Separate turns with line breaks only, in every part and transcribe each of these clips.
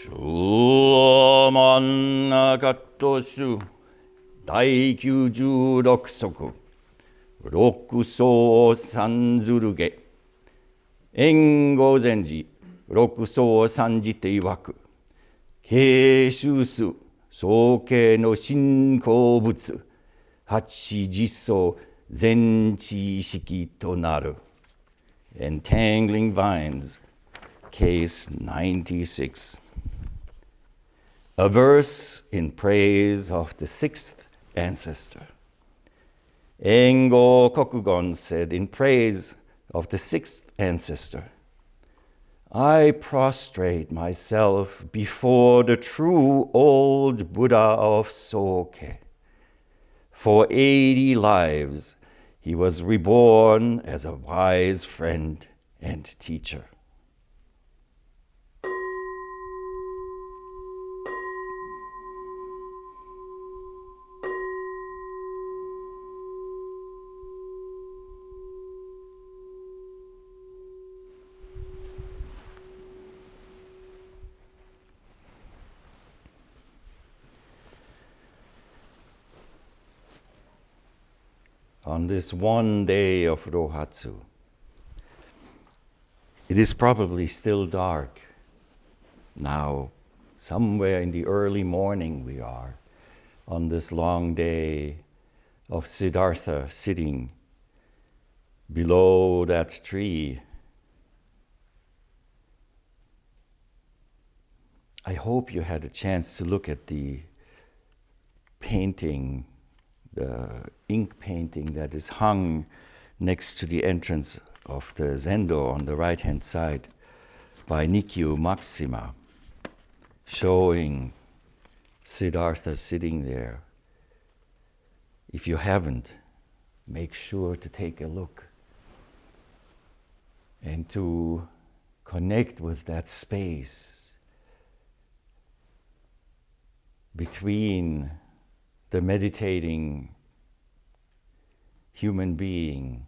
シューマンガットシュ第96足六層三ずるげ援護禅師六層三時て曰く慶州数総計の信仰物八実相全知識となる Entangling Vines Case 96 A verse in praise of the 6th Ancestor. Engo Kokugon said in praise of the 6th Ancestor, I prostrate myself before the true old Buddha of Soke. For 80 lives, he was reborn as a wise friend and teacher. On this one day of Rohatsu, it is probably still dark. Now, somewhere in the early morning we are, on this long day of Siddhartha sitting below that tree. I hope you had a chance to look at the painting, the ink painting that is hung next to the entrance of the Zendo on the right-hand side by Nikkyu Maxima, showing Siddhartha sitting there. If you haven't, make sure to take a look and to connect with that space between the meditating human being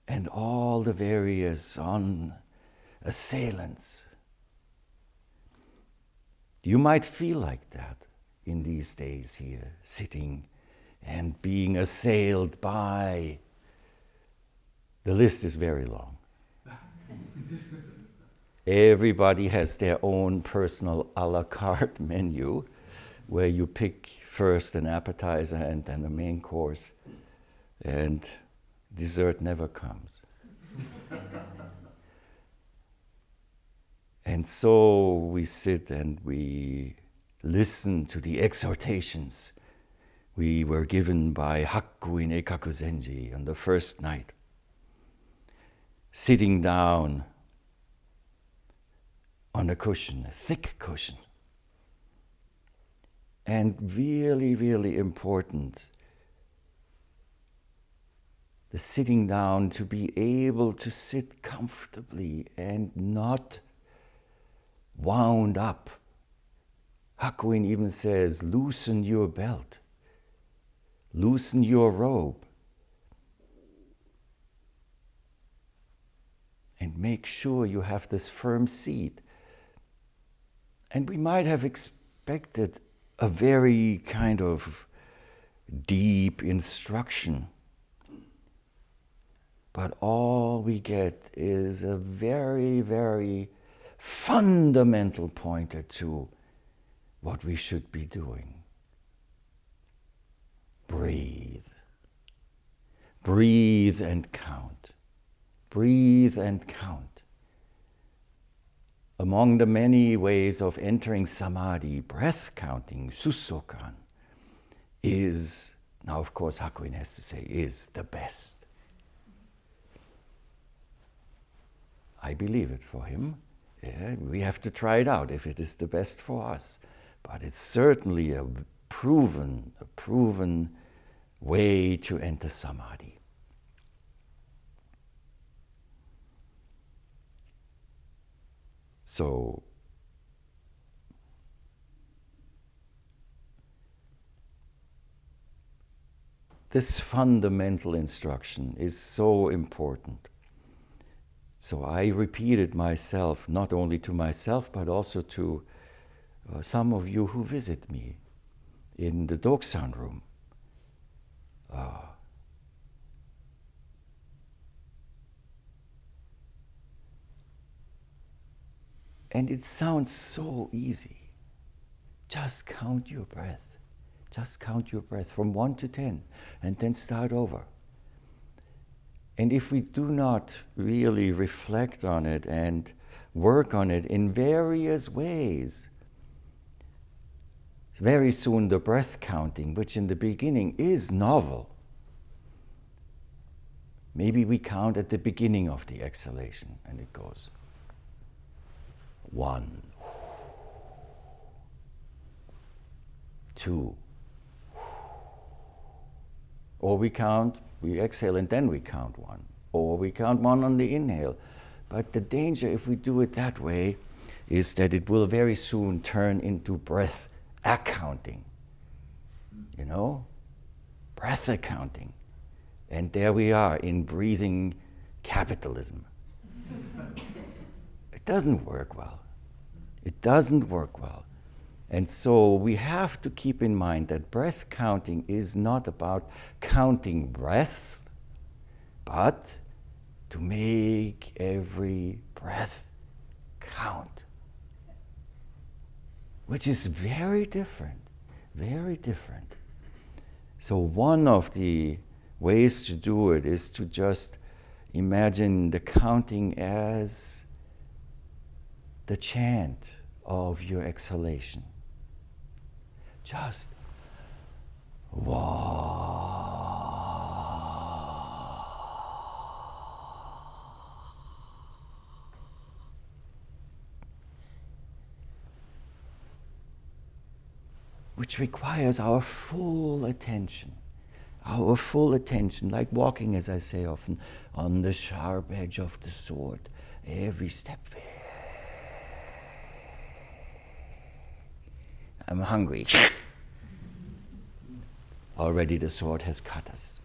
and all the various assailants. You might feel like that in these days here, sitting and being assailed by. The list is very long. Everybody has their own personal a la carte menu where you pick first an appetizer and then the main course, and dessert never comes. And so we sit and we listen to the exhortations we were given by Hakuin Ekaku Zenji on the first night. Sitting down on a cushion, a thick cushion. And really, really important, the sitting down to be able to sit comfortably and not wound up. Hakuin even says, loosen your belt, loosen your robe, and make sure you have this firm seat. And we might have expected a very kind of deep instruction, but all we get is a very, very fundamental pointer to what we should be doing. Breathe. Breathe and count. Breathe and count. Among the many ways of entering samadhi, breath counting, susokan, is, now of course Hakuin has to say, is the best. I believe it for him. Yeah, we have to try it out if it is the best for us. But it's certainly a proven way to enter samadhi. So, this fundamental instruction is so important. So I repeated myself, not only to myself, but also to some of you who visit me in the Doksan room. And it sounds so easy. Just count your breath. Just count your breath from 1 to 10 and then start over. And if we do not really reflect on it and work on it in various ways, very soon the breath counting, which in the beginning is novel, maybe we count at the beginning of the exhalation and it goes 1, 2, or we exhale and then we count 1, or we count 1 on the inhale. But the danger if we do it that way is that it will very soon turn into breath accounting, breath accounting. And there we are in breathing capitalism. It doesn't work well. It doesn't work well. And so we have to keep in mind that breath counting is not about counting breaths, but to make every breath count. Which is very different, very different. So one of the ways to do it is to just imagine the counting as the chant of your exhalation. Just which requires our full attention. Our full attention, like walking, as I say often, on the sharp edge of the sword. Every step. I'm hungry. Already the sword has cut us.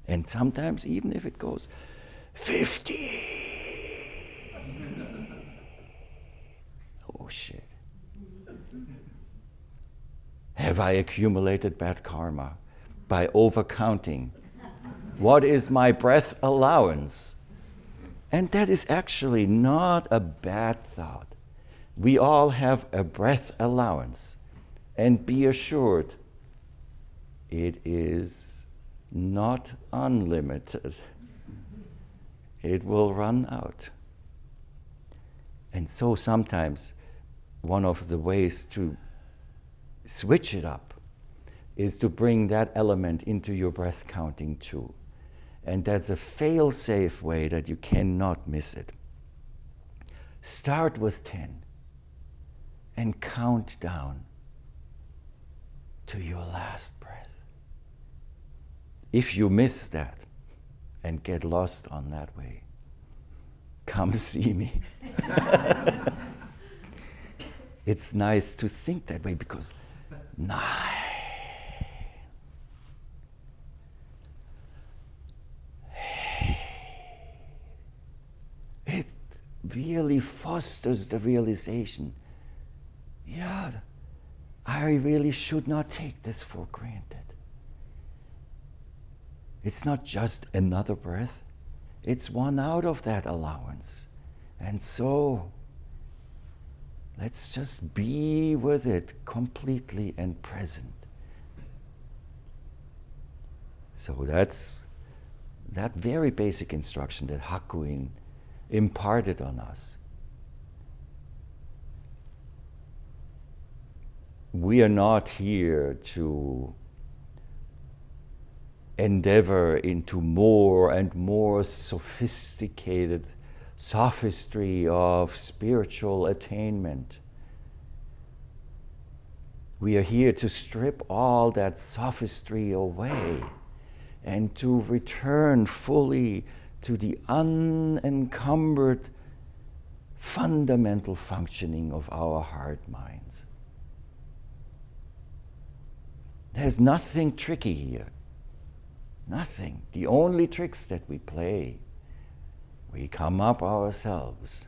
And sometimes, even if it goes 50. Oh shit. Have I accumulated bad karma by overcounting? What is my breath allowance? And that is actually not a bad thought. We all have a breath allowance. And be assured, it is not unlimited. It will run out. And so sometimes one of the ways to switch it up is to bring that element into your breath counting too. And that's a fail-safe way that you cannot miss it. Start with 10 and count down to your last breath. If you miss that and get lost on that way, come see me. It's nice to think that way because 9. It really fosters the realization, yeah, I really should not take this for granted. It's not just another breath, it's one out of that allowance. And so, let's just be with it completely and present. So that's that very basic instruction that Hakuin imparted on us. We are not here to endeavor into more and more sophisticated sophistry of spiritual attainment. We are here to strip all that sophistry away and to return fully to the unencumbered fundamental functioning of our heart minds. There's nothing tricky here. Nothing. The only tricks that we play We come up ourselves.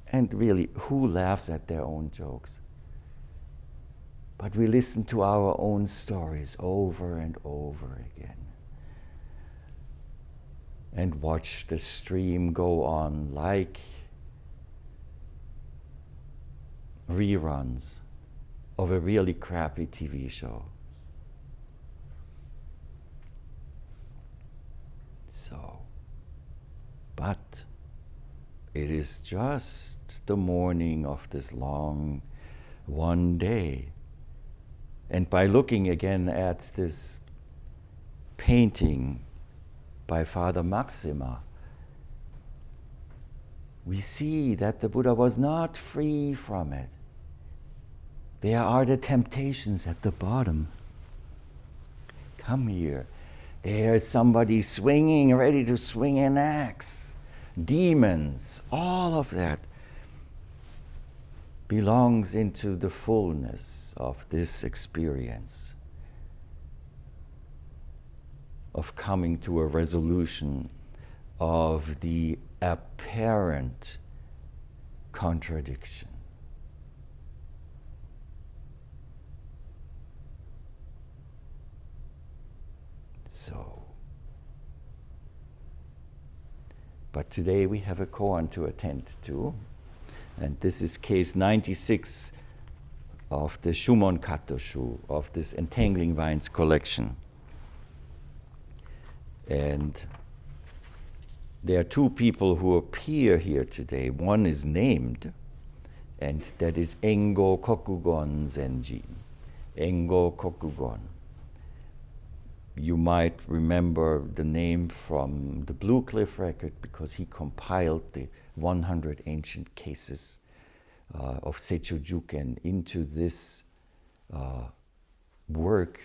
And really, who laughs at their own jokes? But we listen to our own stories over and over again. And watch the stream go on like reruns of a really crappy TV show. So, but it is just the morning of this long one day. And by looking again at this painting by Father Maxima, we see that the Buddha was not free from it. There are the temptations at the bottom. Come here. There's somebody swinging, ready to swing an axe. Demons, all of that belongs into the fullness of this experience of coming to a resolution of the apparent contradiction. So, but today we have a koan to attend to, and this is case 96 of the Shumon Katoshu, of this Entangling Vines collection. And there are two people who appear here today. One is named, and that is Engo Kokugon Zenji. Engo Kokugon. You might remember the name from the Blue Cliff record because he compiled the 100 ancient cases of Seicho Juken into this work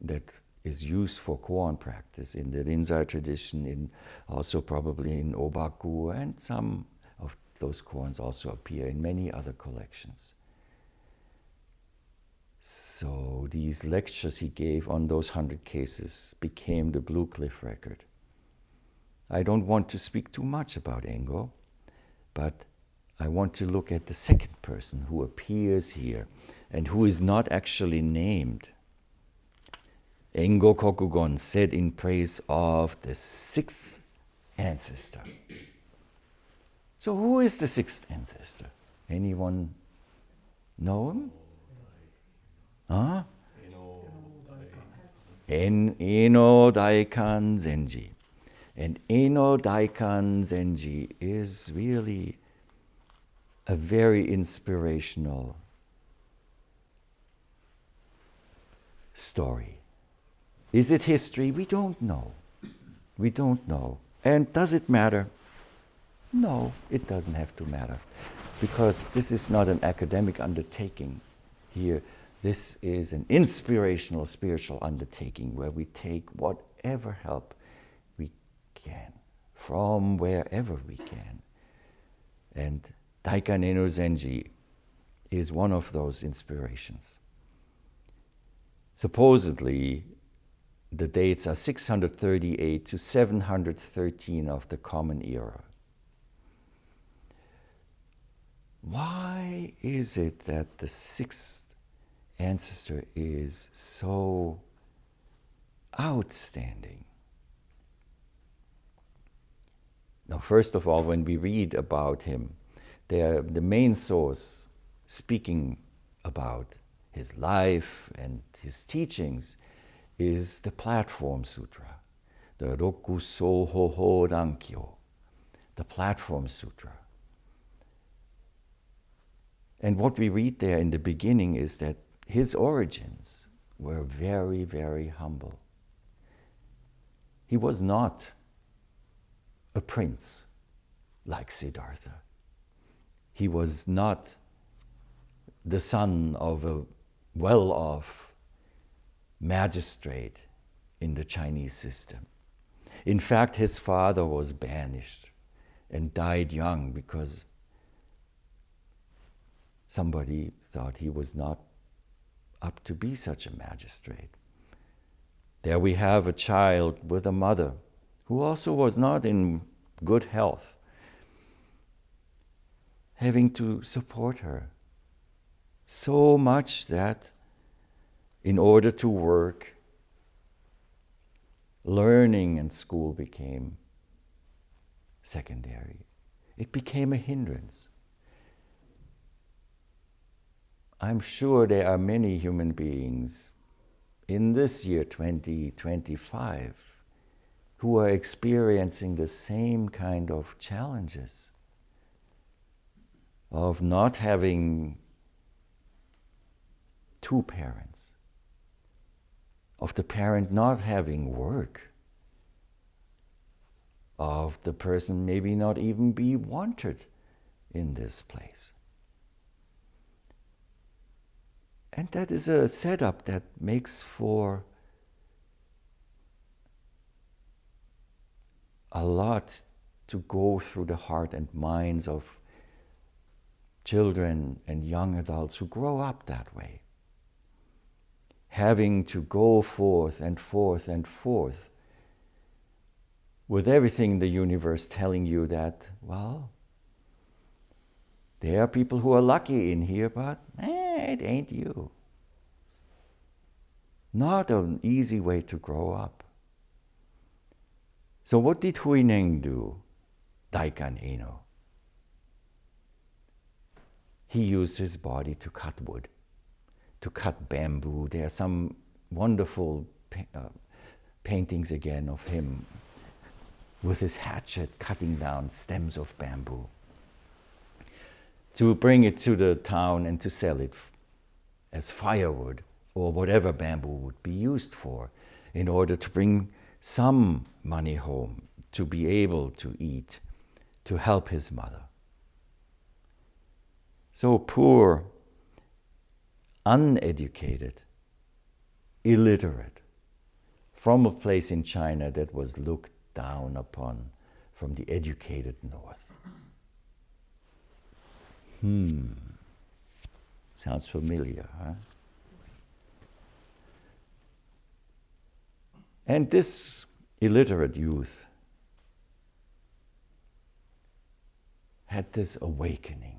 that is used for koan practice in the Rinzai tradition, in also probably in Obaku, and some of those koans also appear in many other collections. So these lectures he gave on those 100 cases became the Blue Cliff record. I don't want to speak too much about Engo, but I want to look at the second person who appears here and who is not actually named. Engo Kokugon said in praise of the 6th ancestor. So who is the 6th ancestor? Anyone know him? Huh? Eno Daikan Zenji. And Eno Daikan Zenji is really a very inspirational story. Is it history? We don't know. We don't know. And does it matter? No, it doesn't have to matter. Because this is not an academic undertaking here. This is an inspirational spiritual undertaking where we take whatever help we can from wherever we can. And Daikan Eno Zenji is one of those inspirations. Supposedly, the dates are 638 to 713 of the Common Era. Why is it that the 6th ancestor is so outstanding? Now, first of all, when we read about him, the main source speaking about his life and his teachings is the Platform Sutra, the Roku Soho Ho Rankyo, the Platform Sutra. And what we read there in the beginning is that his origins were very, very humble. He was not a prince like Siddhartha. He was not the son of a well-off magistrate in the Chinese system. In fact, his father was banished and died young because somebody thought he was not up to be such a magistrate. There we have a child with a mother who also was not in good health, having to support her so much that in order to work, learning and school became secondary. It became a hindrance. I'm sure there are many human beings in this year 2025 who are experiencing the same kind of challenges of not having two parents, of the parent not having work, of the person maybe not even be wanted in this place. And that is a setup that makes for a lot to go through the heart and minds of children and young adults who grow up that way. Having to go forth and forth and forth with everything in the universe telling you that, well, there are people who are lucky in here, but it ain't you. Not an easy way to grow up. So what did Huineng do, Daikan Eno? He used his body to cut wood, to cut bamboo. There are some wonderful paintings again of him with his hatchet cutting down stems of bamboo to bring it to the town and to sell it as firewood or whatever bamboo would be used for in order to bring some money home to be able to eat, to help his mother. So poor, uneducated, illiterate, from a place in China that was looked down upon from the educated north. Sounds familiar, huh? And this illiterate youth had this awakening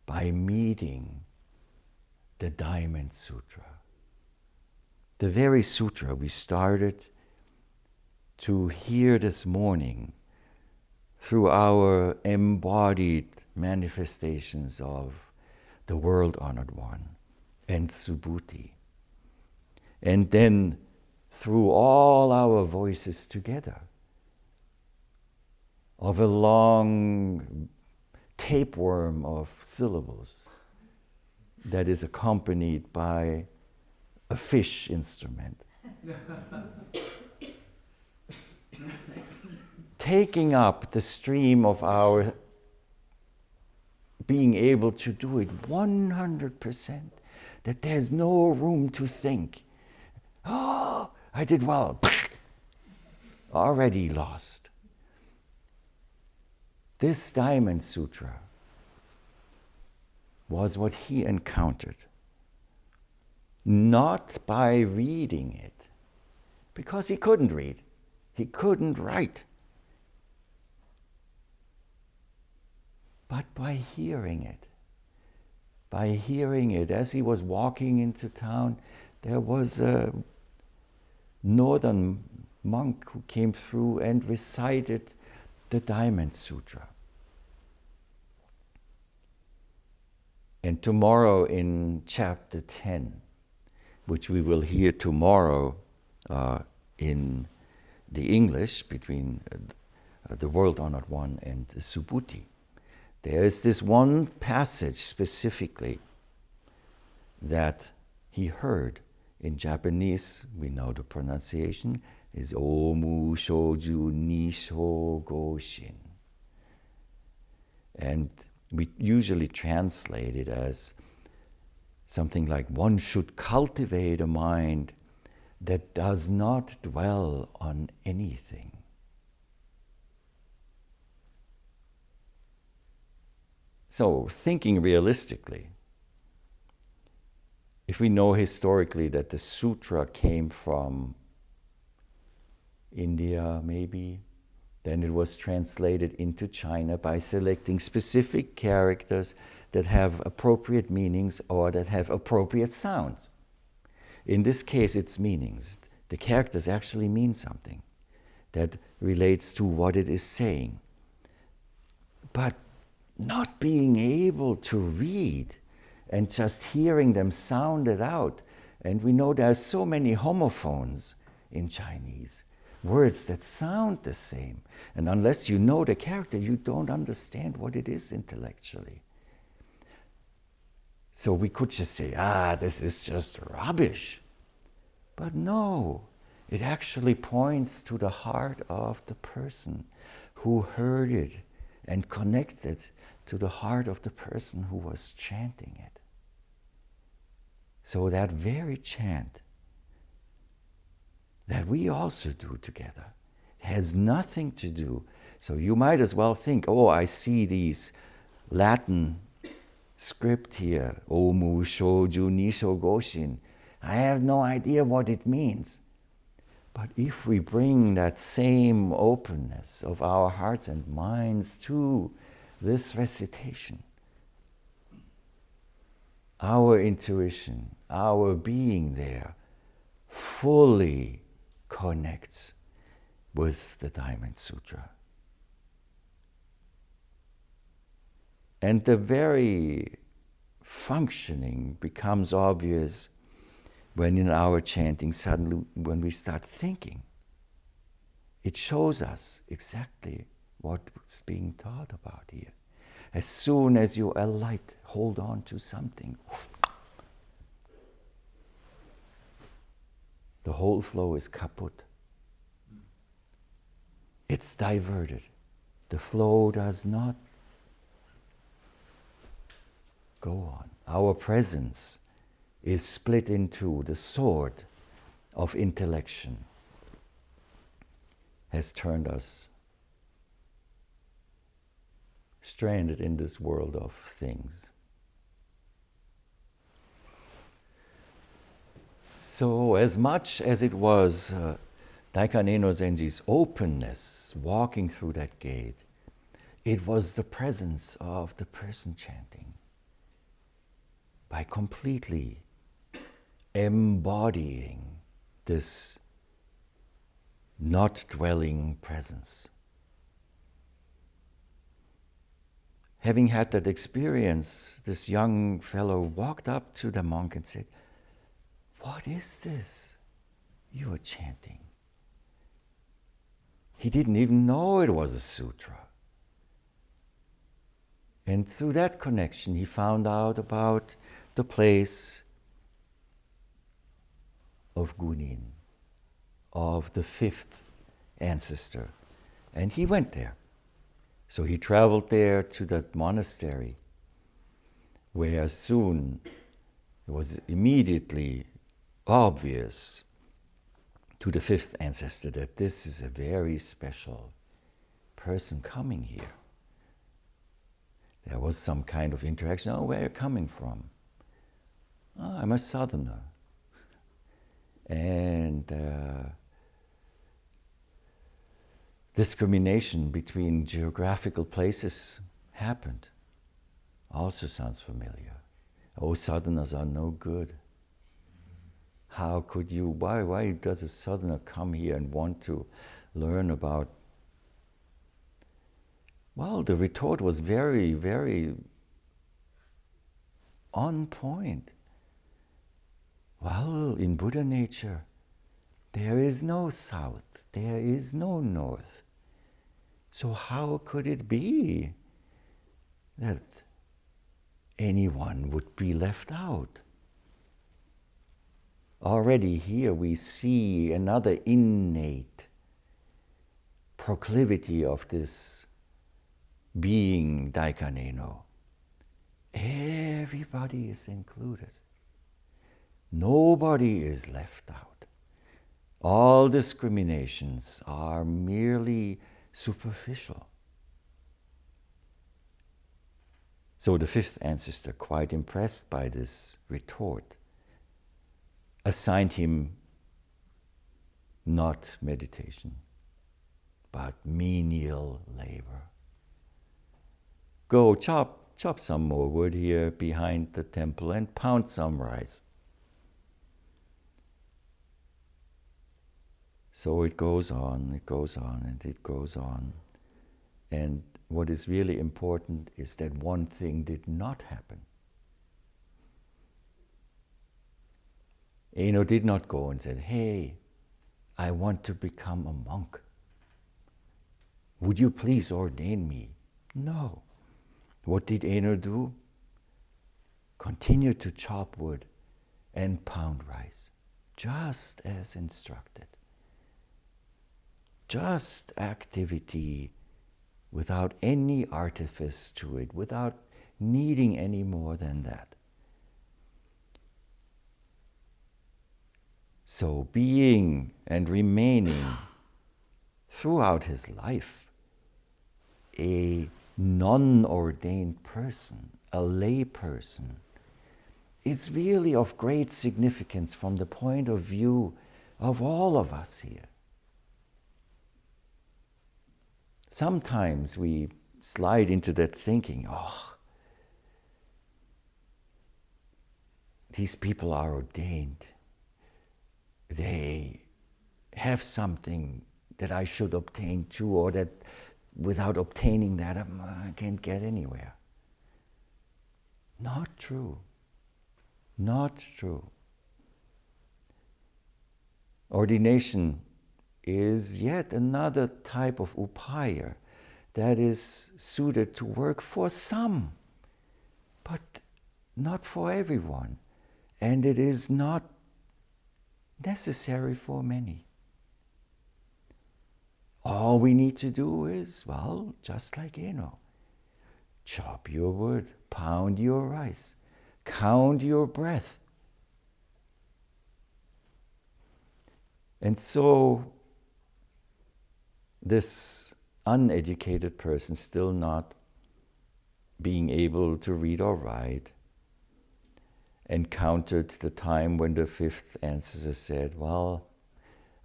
by meeting the Diamond Sutra. The very sutra we started to hear this morning through our embodied manifestations of the World-Honored One and Subhuti. And then through all our voices together of a long tapeworm of syllables that is accompanied by a fish instrument. Taking up the stream of our being able to do it 100%, that there's no room to think. Oh, I did well. Already lost. This Diamond Sutra was what he encountered. Not by reading it, because he couldn't read. He couldn't write. But by hearing it. By hearing it. As he was walking into town, there was a northern monk who came through and recited the Diamond Sutra. And tomorrow in chapter 10, which we will hear tomorrow in the English between the World-Honored One and Subhuti, there is this one passage specifically that he heard. In Japanese, we know the pronunciation is Omu Shoju Nisho Goshin. And we usually translate it as something like, one should cultivate a mind that does not dwell on anything. So, thinking realistically, if we know historically that the sutra came from India, maybe, then it was translated into China by selecting specific characters that have appropriate meanings or that have appropriate sounds. In this case, it's meanings. The characters actually mean something that relates to what it is saying. But not being able to read and just hearing them sounded out. And we know there are so many homophones in Chinese, words that sound the same. And unless you know the character, you don't understand what it is intellectually. So we could just say, this is just rubbish. But no, it actually points to the heart of the person who heard it and connected to the heart of the person who was chanting it. So that very chant that we also do together has nothing to do. So you might as well think, I see these Latin script here, Omu Shoju Nisho Goshin. I have no idea what it means. But if we bring that same openness of our hearts and minds to this recitation, our intuition, our being there, fully connects with the Diamond Sutra. And the very functioning becomes obvious when in our chanting, suddenly when we start thinking. It shows us exactly what's being taught about here. As soon as you alight, hold on to something, the whole flow is kaput. It's diverted. The flow does not go on. Our presence is split into the sword of intellection, has turned us stranded in this world of things. So as much as it was Daikanen no Zenji's openness walking through that gate, it was the presence of the person chanting. By completely embodying this not dwelling presence. Having had that experience, this young fellow walked up to the monk and said, "What is this you are chanting?" He didn't even know it was a sutra. And through that connection, he found out about the place of Gunin, of the 5th ancestor. And he went there. So he traveled there to that monastery, where soon it was immediately obvious to the 5th ancestor that this is a very special person coming here. There was some kind of interaction. "Oh, where are you coming from?" "Oh, I'm a southerner." And discrimination between geographical places happened. Also sounds familiar. "Oh, southerners are no good. How could you, why does a southerner come here and want to learn about..." Well, the retort was very, very on point. Well, in Buddha nature, there is no south, there is no north. So how could it be that anyone would be left out? Already here we see another innate proclivity of this being Daikaneno. Everybody is included. Nobody is left out. All discriminations are merely superficial. So the 5th ancestor, quite impressed by this retort, assigned him not meditation, but menial labor. Go chop some more wood here behind the temple and pound some rice. So it goes on, and it goes on. And what is really important is that one thing did not happen. Eno did not go and said, "Hey, I want to become a monk. Would you please ordain me?" No. What did Eno do? Continue to chop wood and pound rice, just as instructed. Just activity without any artifice to it, without needing any more than that. So being and remaining throughout his life a non-ordained person, a lay person, is really of great significance from the point of view of all of us here. Sometimes we slide into that thinking, oh, these people are ordained. They have something that I should obtain too, or that without obtaining that I can't get anywhere. Not true. Not true. Ordination is yet another type of upaya that is suited to work for some, but not for everyone. And it is not necessary for many. All we need to do is, well, just like Eno, chop your wood, pound your rice, count your breath. And so this uneducated person, still not being able to read or write, encountered the time when the 5th Ancestor said, well,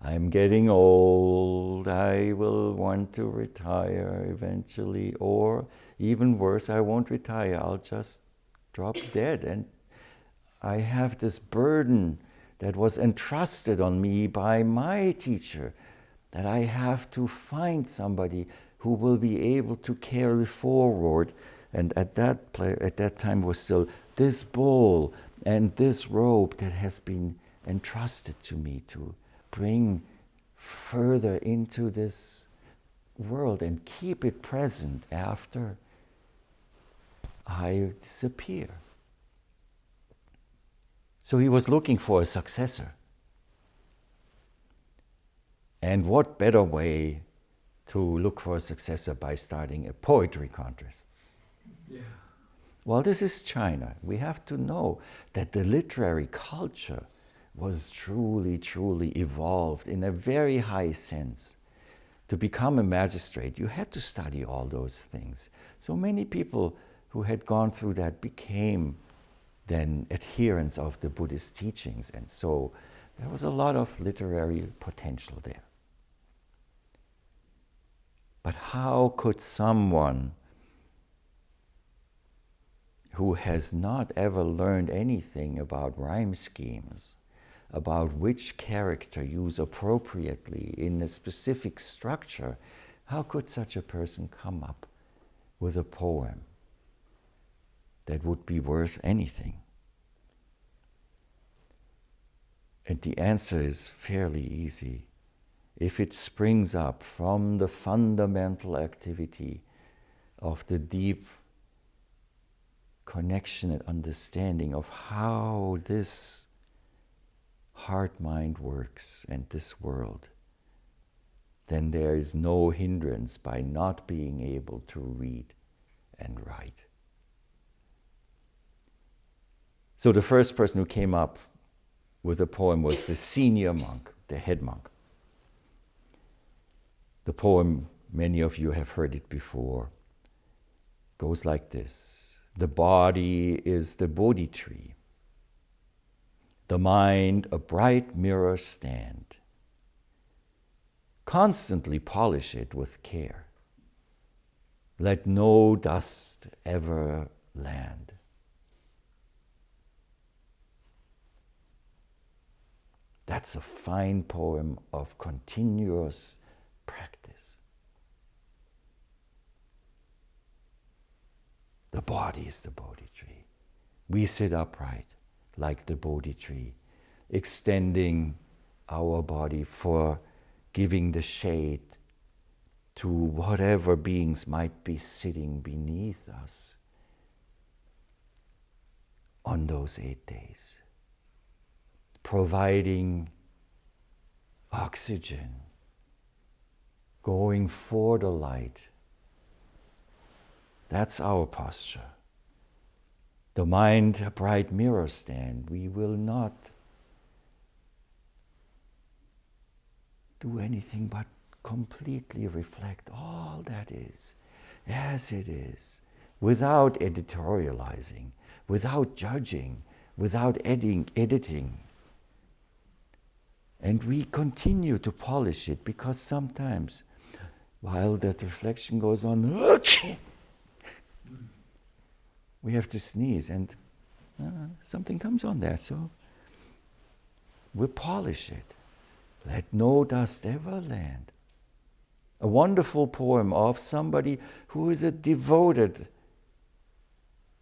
I'm getting old, I will want to retire eventually, or even worse, I won't retire, I'll just drop dead. And I have this burden that was entrusted on me by my teacher, that I have to find somebody who will be able to carry forward. And at that time was still this bowl and this robe that has been entrusted to me to bring further into this world and keep it present after I disappear. So he was looking for a successor. And what better way to look for a successor by starting a poetry contest? Yeah. Well, this is China. We have to know that the literary culture was truly, truly evolved in a very high sense. To become a magistrate, you had to study all those things. So many people who had gone through that became then adherents of the Buddhist teachings. And so there was a lot of literary potential there. But how could someone who has not ever learned anything about rhyme schemes, about which character use appropriately in a specific structure, how could such a person come up with a poem that would be worth anything? And the answer is fairly easy. If it springs up from the fundamental activity of the deep connection and understanding of how this heart-mind works and this world, then there is no hindrance by not being able to read and write. So the first person who came up with a poem was the senior monk, the head monk. The poem, many of you have heard it before, goes like this. The body is the Bodhi tree. The mind a bright mirror stand. Constantly polish it with care. Let no dust ever land. That's a fine poem of continuous practice. The body is the Bodhi tree. We sit upright like the Bodhi tree, extending our body for giving the shade to whatever beings might be sitting beneath us on those 8 days. Providing oxygen, going for the light. That's our posture. The mind, a bright mirror stand. We will not do anything but completely reflect all that is as it is, without editorializing, without judging, without editing. And we continue to polish it because sometimes, while that reflection goes on, we have to sneeze and something comes on there. So we polish it. Let no dust ever land. A wonderful poem of somebody who is a devoted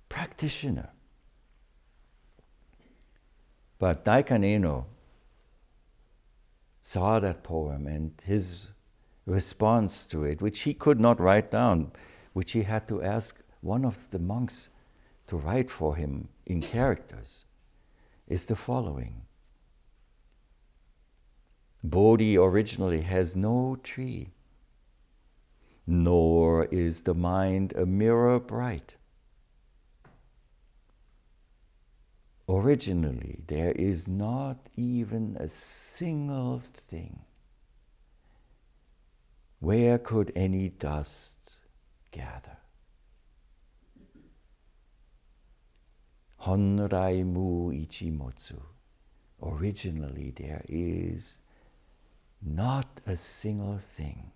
practitioner. But Daikan Eno saw that poem and his response to it, which he could not write down, which he had to ask one of the monks to write for him in characters, is the following. Bodhi originally has no tree, nor is the mind a mirror bright. Originally, there is not even a single thing. Where could any dust gather? Honrai mu ichimotsu. Originally, there is not a single thing.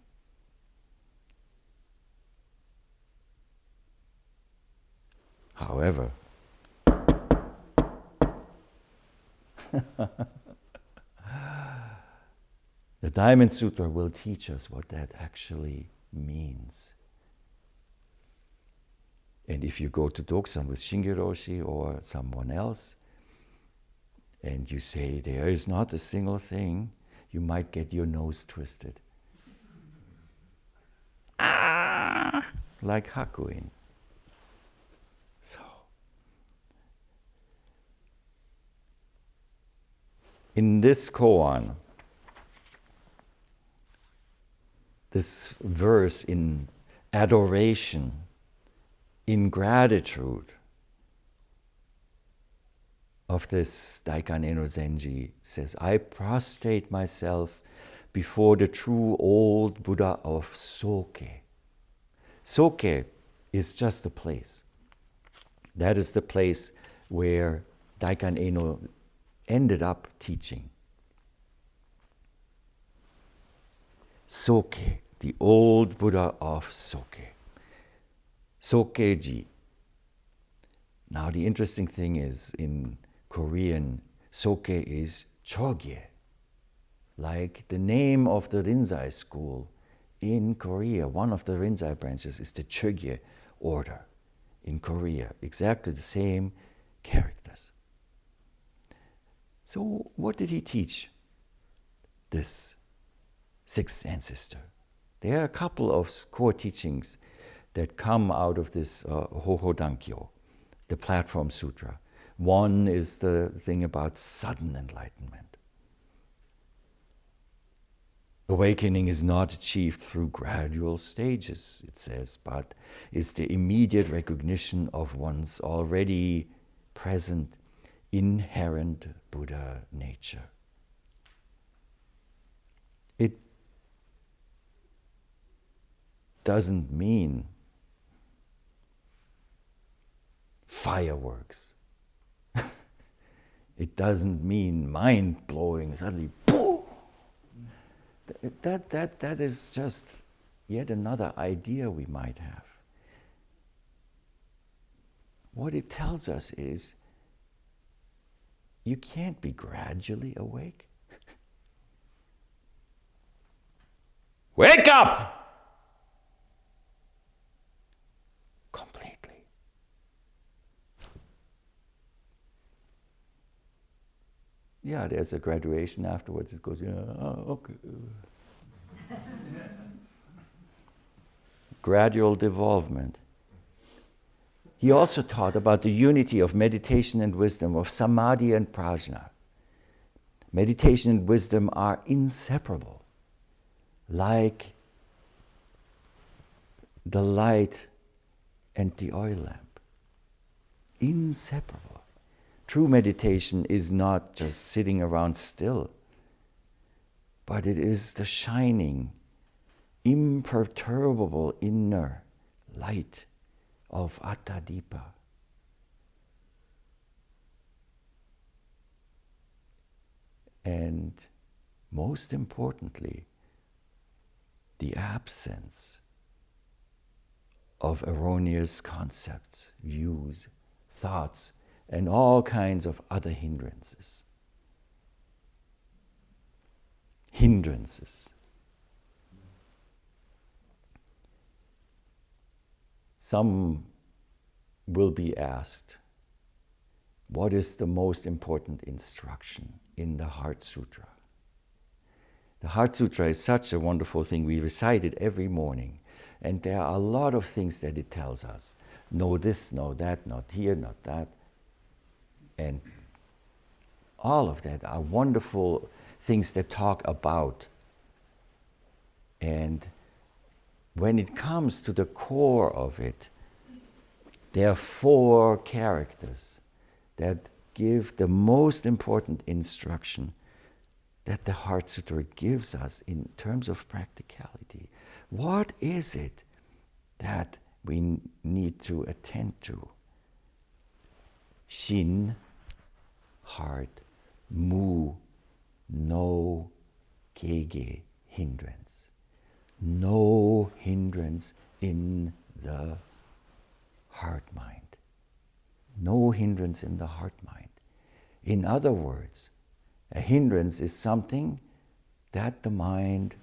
However, the Diamond Sutra will teach us what that actually means. And if you go to Doksan with Chigan Roshi or someone else, and you say there is not a single thing, you might get your nose twisted. Like Hakuin. So, in this koan, this verse in adoration, in gratitude of this Daikan Eno Zenji says, I prostrate myself before the true old Buddha of Soke. Soke is just a place. That is the place where Daikan Eno ended up teaching. Soke, the old Buddha of Soke. Sokeji. Now the interesting thing is, in Korean, Soke is Chogye, like the name of the Rinzai school in Korea. One of the Rinzai branches is the Chogye order in Korea, exactly the same characters. So what did he teach, this 6th ancestor? There are a couple of core teachings that come out of this Hohodankyo, the Platform Sutra. One is the thing about sudden enlightenment. Awakening is not achieved through gradual stages, it says, but is the immediate recognition of one's already present inherent Buddha nature. It doesn't mean fireworks. It doesn't mean mind-blowing, suddenly, boom! That is just yet another idea we might have. What it tells us is, you can't be gradually awake. Wake up! Completely. Yeah, there's a graduation afterwards. It goes, okay. Gradual devolvement. He also taught about the unity of meditation and wisdom, of samadhi and prajna. Meditation and wisdom are inseparable, like the light and the oil lamp. Inseparable. True meditation is not just sitting around still, but it is the shining, imperturbable inner light of Attadipa. And most importantly, the absence of erroneous concepts, views, thoughts, and all kinds of other hindrances. Some will be asked, what is the most important instruction in the Heart Sutra? The Heart Sutra is such a wonderful thing. We recite it every morning. And there are a lot of things that it tells us. Know this, know that, not here, not that. And all of that are wonderful things that talk about. And when it comes to the core of it, there are 4 characters that give the most important instruction that the Heart Sutra gives us in terms of practicality. What is it that we need to attend to? Shin, heart, mu, no gege, hindrance. No hindrance in the heart-mind. No hindrance in the heart-mind. In other words, a hindrance is something that the mind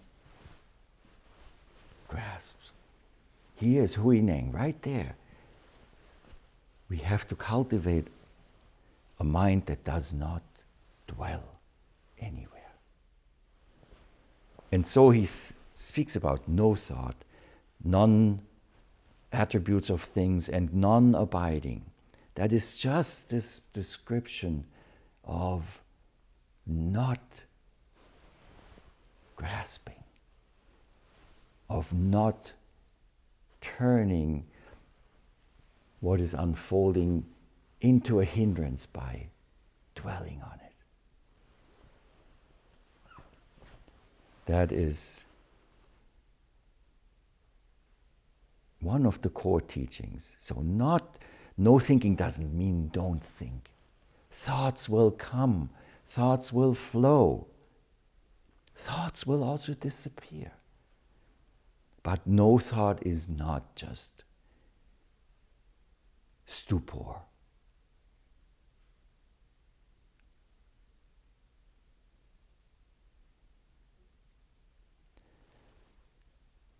grasps. Here's Huineng, right there. We have to cultivate a mind that does not dwell anywhere. And so he speaks about no thought, non-attributes of things, and non-abiding. That is just this description of not grasping, of not turning what is unfolding into a hindrance by dwelling on it. That is one of the core teachings. So no thinking doesn't mean don't think. Thoughts will come, thoughts will flow, thoughts will also disappear. But no thought is not just stupor.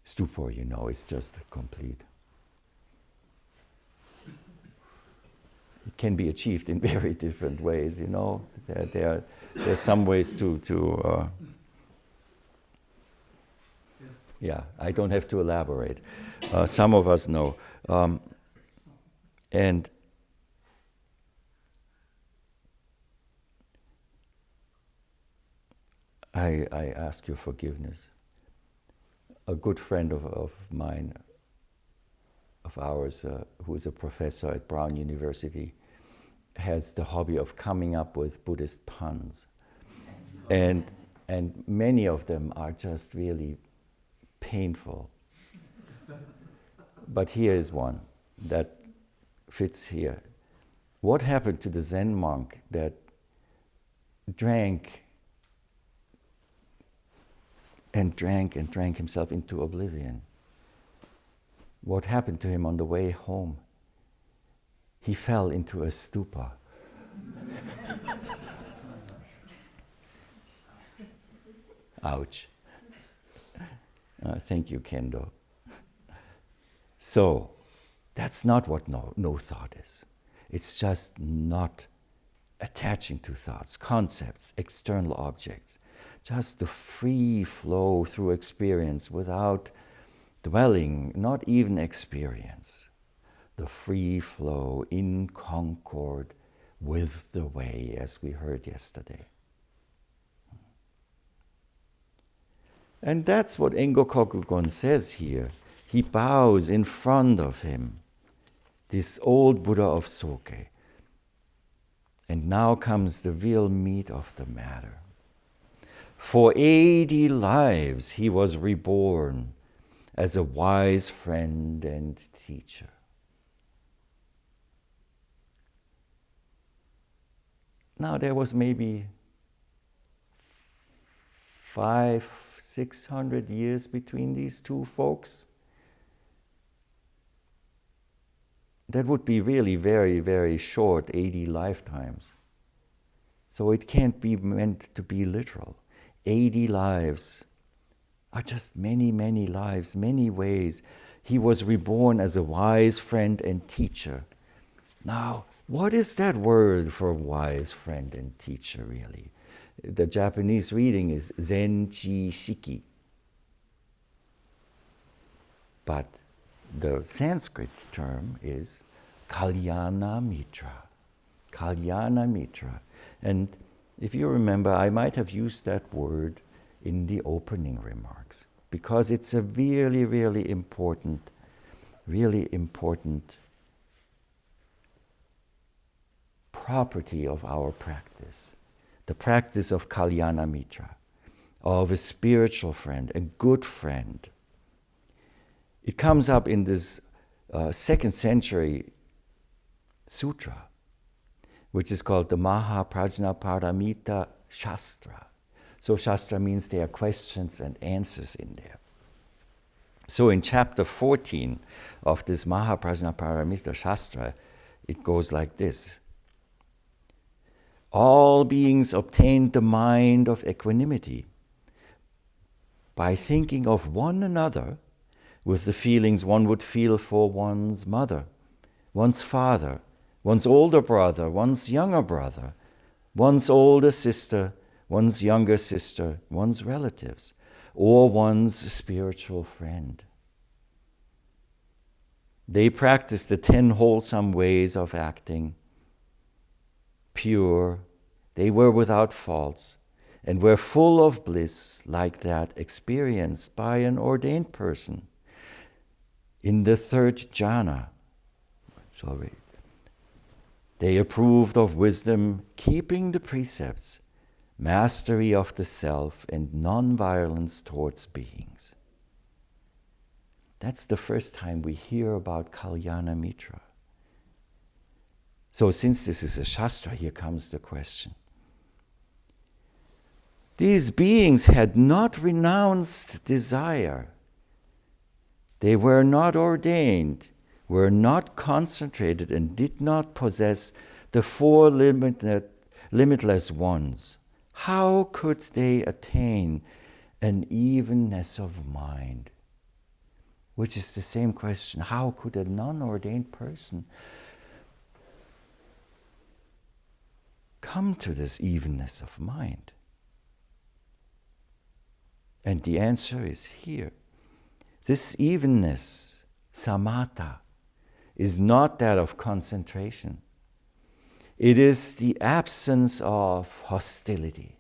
Stupor, is just a complete. It can be achieved in very different ways, There's some ways to I don't have to elaborate. Some of us know. And I ask your forgiveness. A good friend of mine, of ours, who is a professor at Brown University, has the hobby of coming up with Buddhist puns. And many of them are just really painful. But here is one that fits here. What happened to the Zen monk that drank and drank and drank himself into oblivion. What happened to him on the way home? He fell into a stupa. Ouch. Thank you, Kendo. So, that's not what no thought is. It's just not attaching to thoughts, concepts, external objects. Just the free flow through experience without dwelling, not even experience. The free flow in concord with the way, as we heard yesterday. And that's what Engokoku-gon says here. He bows in front of him, this old Buddha of Soke. And now comes the real meat of the matter. For 80 lives he was reborn as a wise friend and teacher. Now there was maybe 500-600 years between these two folks. That would be really very, very short, 80 lifetimes. So it can't be meant to be literal. 80 lives are just many, many lives, many ways. He was reborn as a wise friend and teacher. Now, what is that word for wise friend and teacher, really? The Japanese reading is Zenchi Shiki. But the Sanskrit term is Kalyana Mitra. Kalyana Mitra. And if you remember, I might have used that word in the opening remarks because it's a really, really important property of our practice. The practice of Kalyana Mitra, of a spiritual friend, a good friend. It comes up in this 2nd century sutra, which is called the Mahaprajnaparamita Shastra. So Shastra means there are questions and answers in there. So in chapter 14 of this Mahaprajnaparamita Shastra, it goes like this. All beings obtained the mind of equanimity by thinking of one another with the feelings one would feel for one's mother, one's father, one's older brother, one's younger brother, one's older sister, one's younger sister, one's relatives, or one's spiritual friend. They practiced the 10 wholesome ways of acting, pure, they were without faults, and were full of bliss like that experienced by an ordained person in the 3rd jhana. They approved of wisdom, keeping the precepts, mastery of the self, and non-violence towards beings. That's the first time we hear about Kalyana Mitra. So since this is a Shastra, here comes the question. These beings had not renounced desire. They were not ordained, were not concentrated, and did not possess the 4 limitless ones. How could they attain an evenness of mind? Which is the same question. How could a non-ordained person come to this evenness of mind? And the answer is here. This evenness, samatha, is not that of concentration. It is the absence of hostility,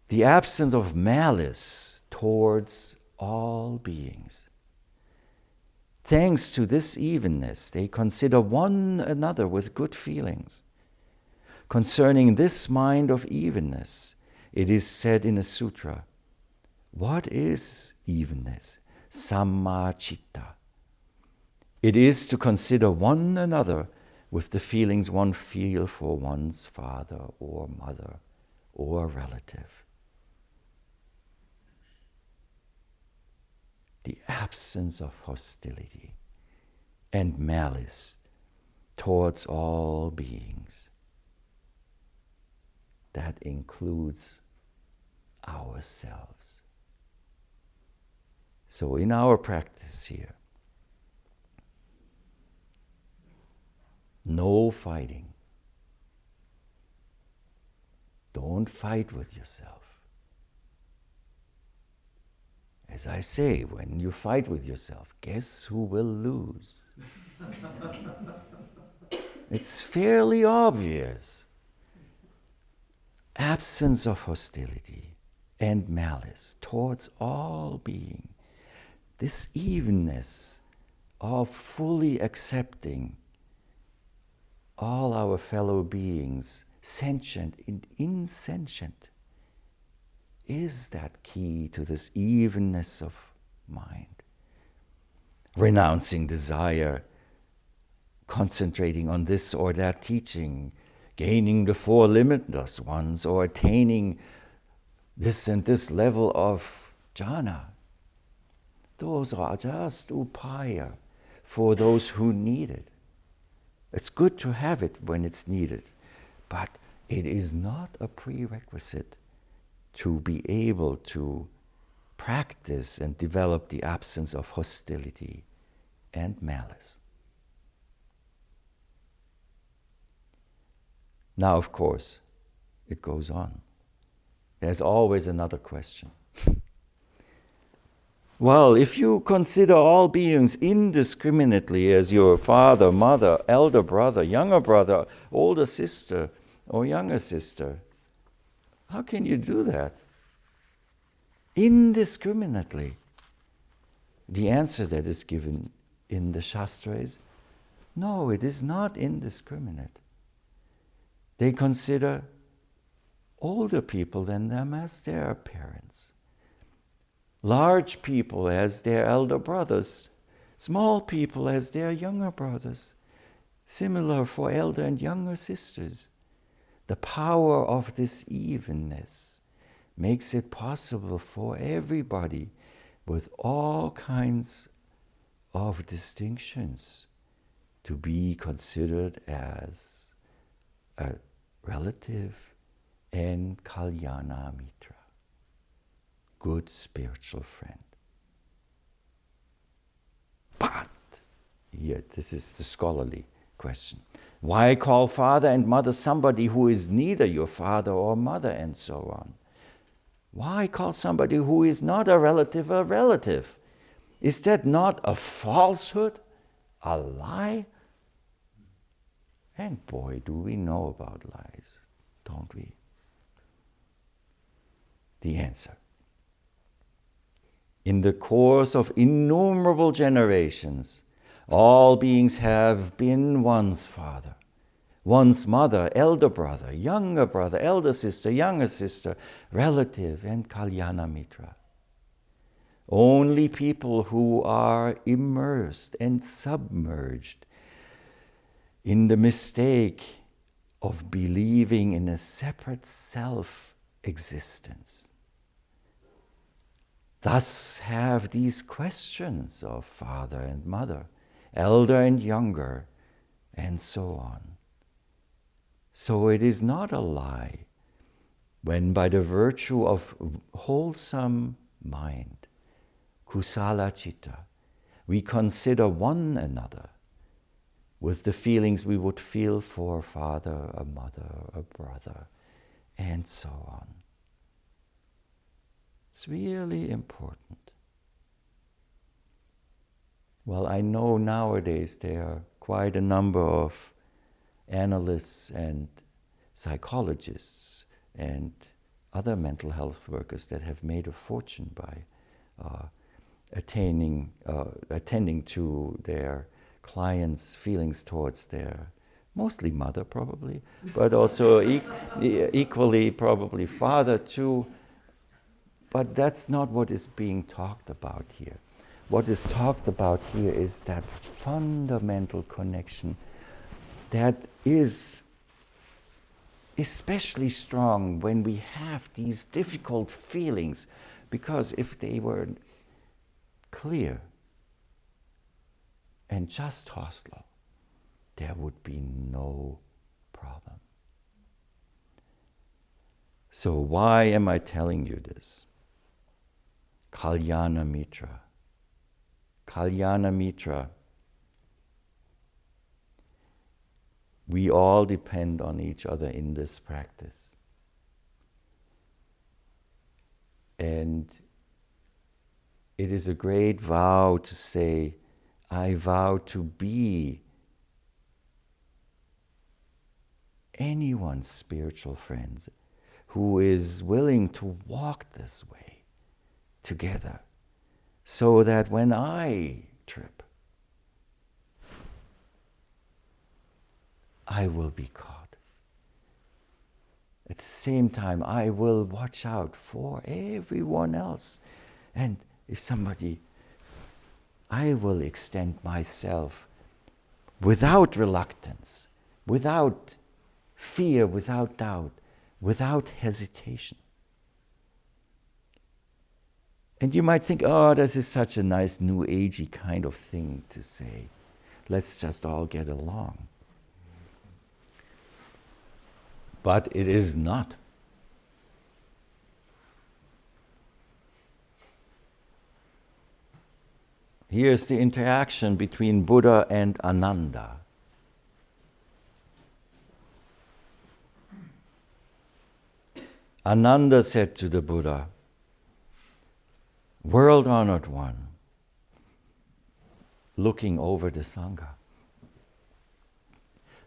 the absence of malice towards all beings. Thanks to this evenness, they consider one another with good feelings. Concerning this mind of evenness, it is said in a sutra, what is evenness? Sammacitta. It is to consider one another with the feelings one feels for one's father or mother or relative. The absence of hostility and malice towards all beings. That includes ourselves. So in our practice here, no fighting. Don't fight with yourself. As I say, when you fight with yourself, guess who will lose? It's fairly obvious. Absence of hostility and malice towards all being. This evenness of fully accepting all our fellow beings, sentient and insentient, is that key to this evenness of mind. Renouncing desire, concentrating on this or that teaching, gaining the four limitless ones, or attaining this and this level of jhana. Those are just upaya for those who need it. It's good to have it when it's needed, but it is not a prerequisite to be able to practice and develop the absence of hostility and malice. Now, of course, it goes on. There's always another question. Well, if you consider all beings indiscriminately as your father, mother, elder brother, younger brother, older sister, or younger sister, how can you do that? Indiscriminately. The answer that is given in the Shastra is, no, it is not indiscriminate. They consider older people than them as their parents, large people as their elder brothers, small people as their younger brothers, similar for elder and younger sisters. The power of this evenness makes it possible for everybody with all kinds of distinctions to be considered as a relative and kalyana mitra, good spiritual friend. But, here, this is the scholarly question. Why call father and mother somebody who is neither your father or mother, and so on? Why call somebody who is not a relative a relative? Is that not a falsehood? A lie? And boy, do we know about lies, don't we? The answer. In the course of innumerable generations, all beings have been one's father, one's mother, elder brother, elder sister, younger sister, relative, and kalyana mitra. Only people who are immersed and submerged in the mistake of believing in a separate self-existence thus have these questions of father and mother, elder and younger, and so on. So it is not a lie when by the virtue of wholesome mind, kusala citta, we consider one another with the feelings we would feel for a father, a mother, a brother, and so on. It's really important. Well, I know nowadays there are quite a number of analysts and psychologists and other mental health workers that have made a fortune by attending to their clients' feelings towards their, mostly mother probably, but also equally probably father too. But that's not what is being talked about here. What is talked about here is that fundamental connection that is especially strong when we have these difficult feelings, because if they were clear and just hostile, there would be no problem. So why am I telling you this? Kalyana Mitra. Kalyana Mitra. We all depend on each other in this practice. And it is a great vow to say, I vow to be anyone's spiritual friend who is willing to walk this way together, so that when I trip, I will be caught. At the same time, I will watch out for everyone else. And if somebody, I will extend myself without reluctance, without fear, without doubt, without hesitation. And you might think, oh, this is such a nice new agey kind of thing to say. Let's just all get along. But it is not. Here's the interaction between Buddha and Ananda. Ananda said to the Buddha, world-honored one, looking over the Sangha,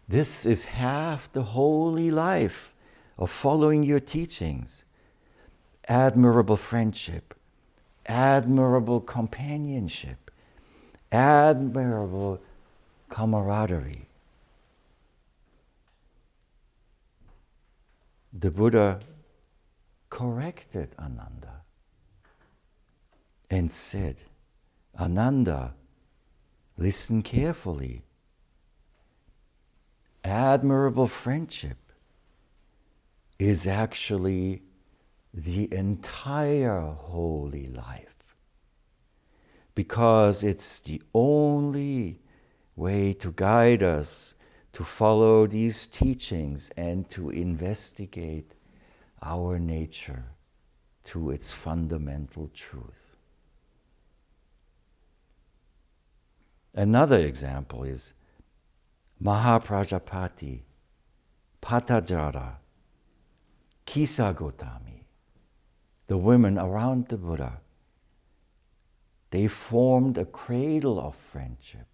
this is half the holy life of following your teachings. Admirable friendship, admirable companionship, admirable camaraderie. The Buddha corrected Ananda and said, Ananda, listen carefully. Admirable friendship is actually the entire holy life, because it's the only way to guide us to follow these teachings and to investigate our nature to its fundamental truth. Another example is Mahaprajapati, Patajara, Kisagotami, the women around the Buddha. They formed a cradle of friendship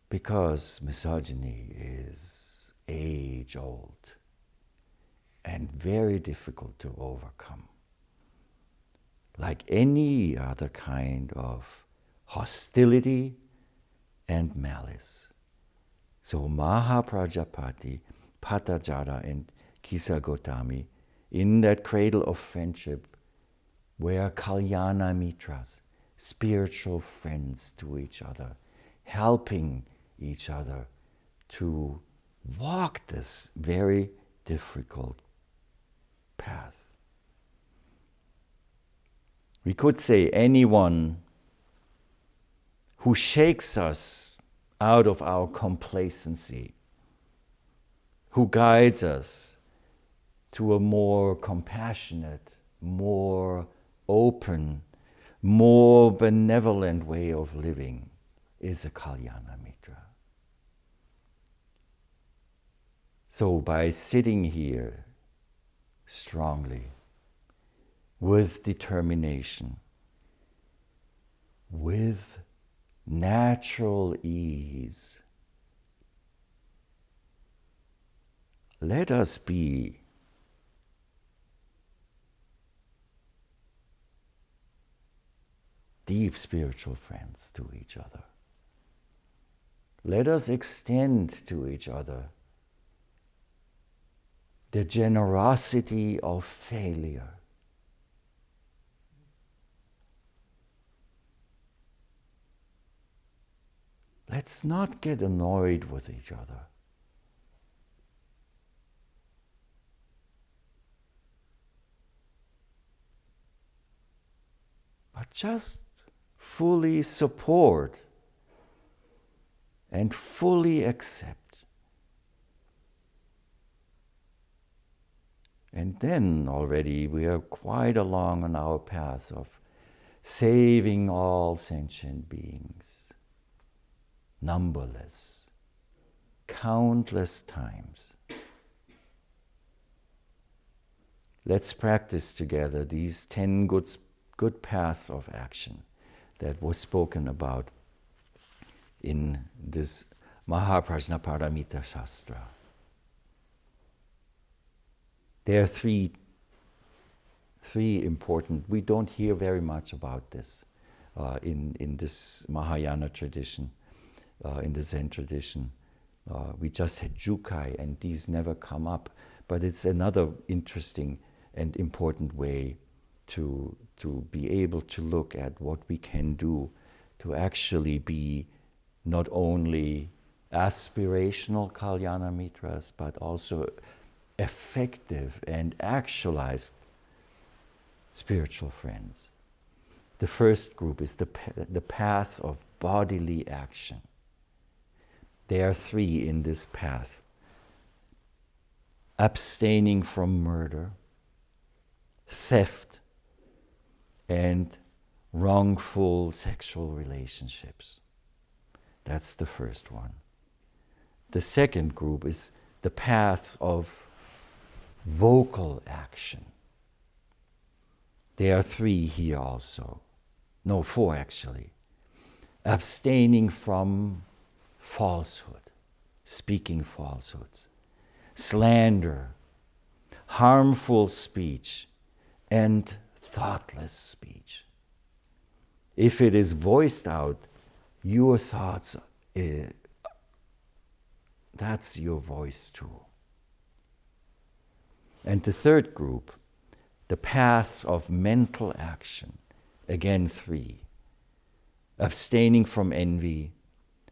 because misogyny is age-old and very difficult to overcome. Like any other kind of hostility and malice. So Mahaprajapati, Patajara, and Kisagotami, in that cradle of friendship, were Kalyana Mitras, spiritual friends to each other, helping each other to walk this very difficult path. We could say anyone who shakes us out of our complacency, who guides us to a more compassionate, more open, more benevolent way of living, is a Kalyana Mitra. So by sitting here strongly, with determination, with natural ease, let us be deep spiritual friends to each other. Let us extend to each other the generosity of failure. Let's not get annoyed with each other. just fully support and fully accept. And then already we are quite along on our path of saving all sentient beings, numberless, countless times. Let's practice together these 10 good paths of action that was spoken about in this Mahaprajnaparamita Shastra. There are three important, we don't hear very much about this in this Mahayana tradition, in the Zen tradition. We just had Jukai and these never come up, but it's another interesting and important way to be able to look at what we can do to actually be not only aspirational Kalyana Mitras, but also effective and actualized spiritual friends. The first group is the path of bodily action. There are 3 in this path. Abstaining from murder, theft, and wrongful sexual relationships. That's the first one. The second group is the path of vocal action. There are 3 here also. No, 4 actually. Abstaining from falsehood, speaking falsehoods, slander, harmful speech, and thoughtless speech. If it is voiced out, your thoughts, that's your voice too. And the third group, the paths of mental action, again 3. Abstaining from envy,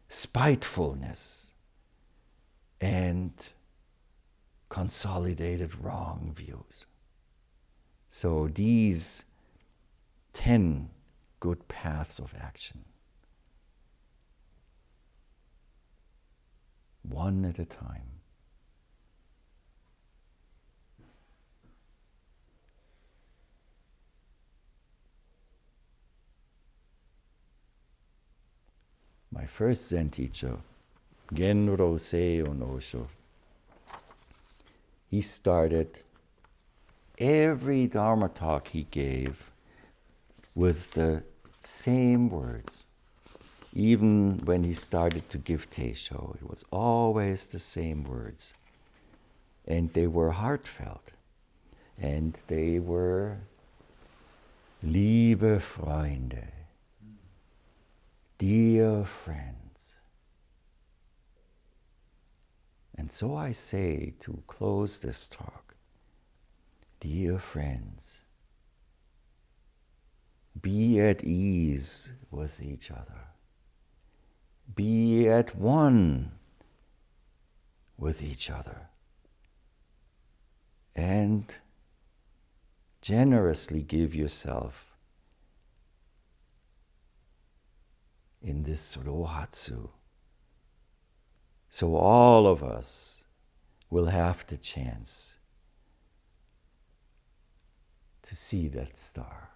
spitefulness, and consolidated wrong views. So these 10 good paths of action, one at a time. My first Zen teacher, Chigan Roshi Osho, he started every Dharma talk he gave with the same words. Even when he started to give Teisho, it was always the same words. And they were heartfelt. And they were Liebe Freunde, dear friends. And so I say to close this talk, dear friends, be at ease with each other. Be at one with each other. And generously give yourself in this rohatsu. So all of us will have the chance to see that star.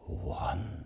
One.